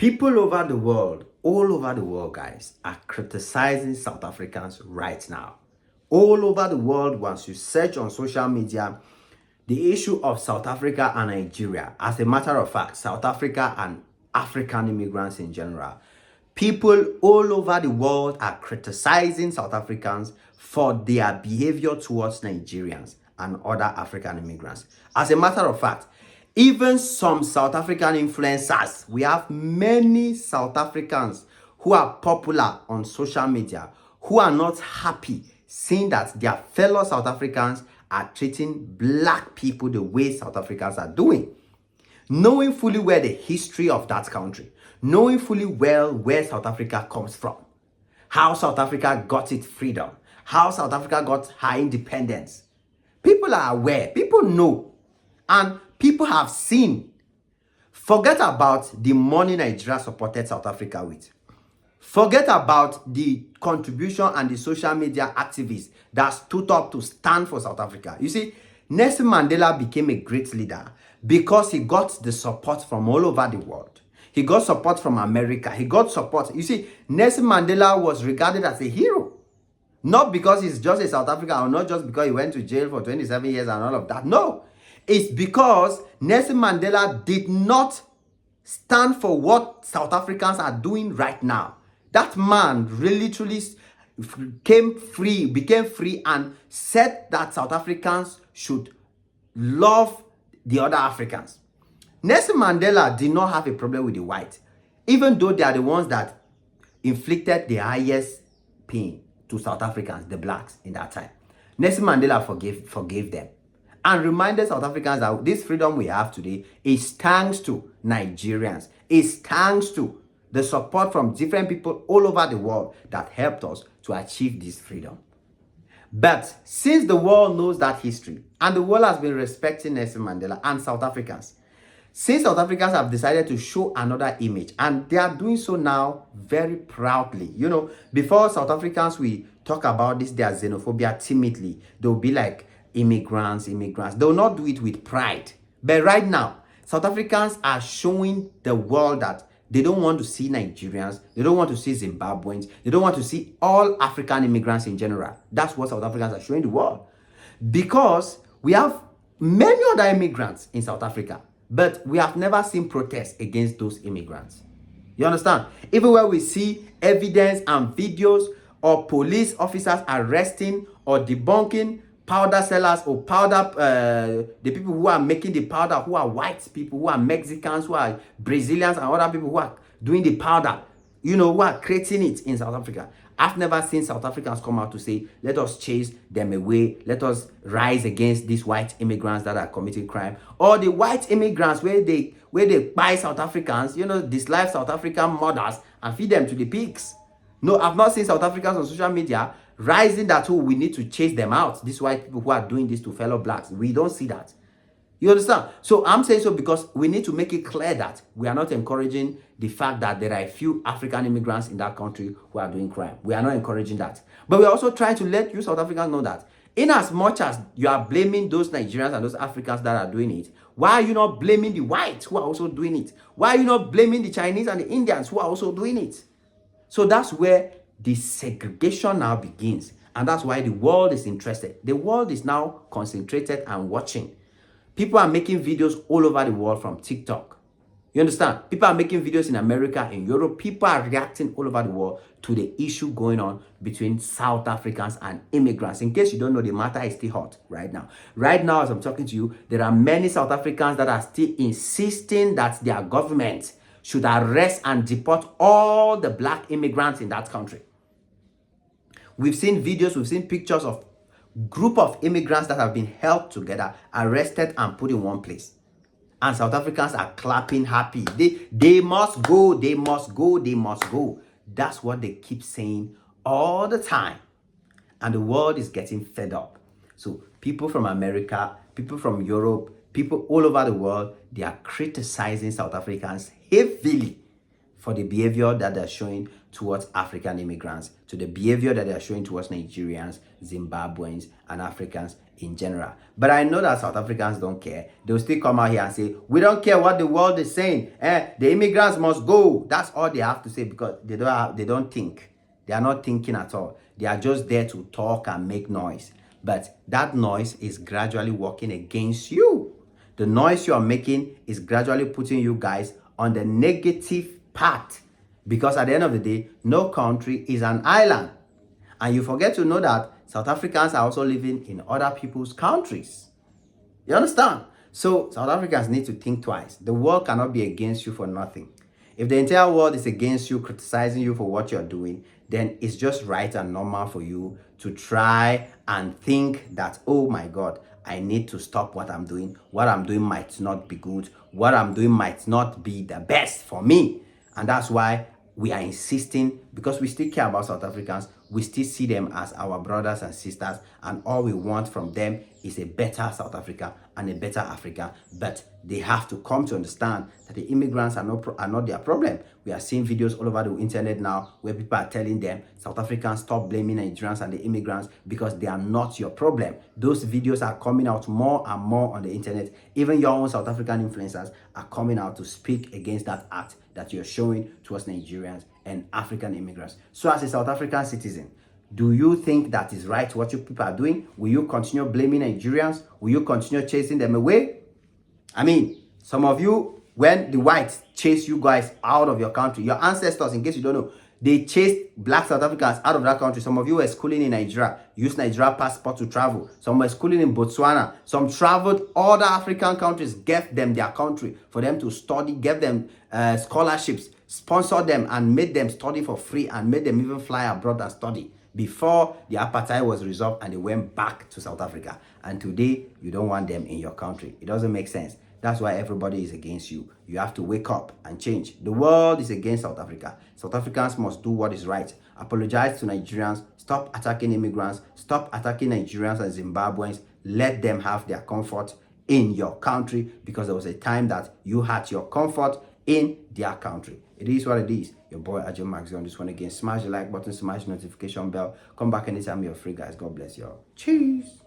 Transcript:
People over the world, all over the world, guys, are criticizing South Africans right now. All over the world, once you search on social media, the issue of South Africa and Nigeria, as a matter of fact, South Africa and African immigrants in general, people all over the world are criticizing South Africans for their behavior towards Nigerians and other African immigrants. As a matter of fact, even some South African influencers, we have many South Africans who are popular on social media who are not happy seeing that their fellow South Africans are treating black people the way South Africans are doing. Knowing fully well the history of that country, knowing fully well where South Africa comes from, how South Africa got its freedom, how South Africa got her independence. People are aware, people know, and people have seen. Forget about the money Nigeria supported South Africa with. Forget about the contribution and the social media activists that stood up to stand for South Africa. You see, Nelson Mandela became a great leader because he got the support from all over the world. He got support from America. He got support. You see, Nelson Mandela was regarded as a hero. Not because he's just a South African, or not just because he went to jail for 27 years and all of that. No. It's because Nelson Mandela did not stand for what South Africans are doing right now. That man really truly became free and said that South Africans should love the other Africans. Nelson Mandela did not have a problem with the whites, even though they are the ones that inflicted the highest pain to South Africans, the blacks, in that time. Nelson Mandela forgave them and reminded South Africans that this freedom we have today is thanks to Nigerians. It's thanks to the support from different people all over the world that helped us to achieve this freedom. But since the world knows that history, and the world has been respecting Nelson Mandela and South Africans, since South Africans have decided to show another image, and they are doing so now very proudly. You know, before South Africans, we talk about this, their xenophobia timidly. They'll be like, immigrants. They will not do it with pride. But right now, South Africans are showing the world that they don't want to see Nigerians. They don't want to see Zimbabweans. They don't want to see all African immigrants in general. That's what South Africans are showing the world. Because we have many other immigrants in South Africa, but we have never seen protests against those immigrants. You understand? Even where we see evidence and videos of police officers arresting or debunking powder sellers or the people who are making the powder, who are white people, who are Mexicans, who are Brazilians, and other people who are doing the powder, you know, who are creating it in South Africa. I've never seen South Africans come out to say, let us chase them away, let us rise against these white immigrants that are committing crime, or the white immigrants where they buy South Africans, you know, dislike South African mothers and feed them to the pigs. No, I've not seen South Africans on social media rising that, oh, we need to chase them out. These white people who are doing this to fellow blacks. We don't see that. You understand? So I'm saying so because we need to make it clear that we are not encouraging the fact that there are a few African immigrants in that country who are doing crime. We are not encouraging that. But we are also trying to let you South Africans know that in as much as you are blaming those Nigerians and those Africans that are doing it, why are you not blaming the whites who are also doing it? Why are you not blaming the Chinese and the Indians who are also doing it? So that's where the segregation now begins. And that's why the world is interested. The world is now concentrated and watching. People are making videos all over the world from TikTok. You understand? People are making videos in America, in Europe. People are reacting all over the world to the issue going on between South Africans and immigrants. In case you don't know, the matter is still hot right now. Right now, as I'm talking to you, there are many South Africans that are still insisting that their government should arrest and deport all the black immigrants in that country. We've seen videos, we've seen pictures of group of immigrants that have been held together, arrested and put in one place. And South Africans are clapping happy. They must go, they must go, they must go. That's what they keep saying all the time. And the world is getting fed up. So people from America, people from Europe, people all over the world, they are criticizing South Africans heavily for the behavior that they're showing towards African immigrants, to the behavior that they are showing towards Nigerians, Zimbabweans, and Africans in general. But I know that South Africans don't care. They'll still come out here and say, we don't care what the world is saying. The immigrants must go. That's all they have to say, because they don't think. They are not thinking at all. They are just there to talk and make noise. But that noise is gradually working against you. The noise you are making is gradually putting you guys on the negative path. Because at the end of the day, no country is an island. And you forget to know that South Africans are also living in other people's countries. You understand? So South Africans need to think twice. The world cannot be against you for nothing. If the entire world is against you, criticizing you for what you're doing, then it's just right and normal for you to try and think that, oh my God, I need to stop what I'm doing. What I'm doing might not be good. What I'm doing might not be the best for me. And that's why we are insisting, because we still care about South Africans. We still see them as our brothers and sisters, and all we want from them is a better South Africa and a better Africa. But they have to come to understand that the immigrants are not their problem. We are seeing videos all over the internet now where people are telling them, South Africans, stop blaming Nigerians and the immigrants because they are not your problem. Those videos are coming out more and more on the internet. Even your own South African influencers are coming out to speak against that act that you're showing towards Nigerians and African immigrants. So as a South African citizen, do you think that is right what you people are doing? Will you continue blaming Nigerians? Will you continue chasing them away? I mean, some of you, when the whites chase you guys out of your country, your ancestors, in case you don't know, they chased black South Africans out of that country. Some of you were schooling in Nigeria, used Nigeria passport to travel. Some were schooling in Botswana. Some traveled other African countries, gave them their country for them to study, gave them scholarships, sponsored them and made them study for free, and made them even fly abroad and study before the apartheid was resolved and they went back to South Africa. And today, you don't want them in your country. It doesn't make sense. That's why everybody is against you. You have to wake up and change. The world is against South Africa. South Africans must do what is right. Apologize to Nigerians. Stop attacking immigrants. Stop attacking Nigerians and Zimbabweans. Let them have their comfort in your country, because there was a time that you had your comfort in their country. It is what it is. Your boy Ajo Max on this one again. Smash the like button, smash the notification bell. Come back anytime you're free, guys. God bless you all. Cheers.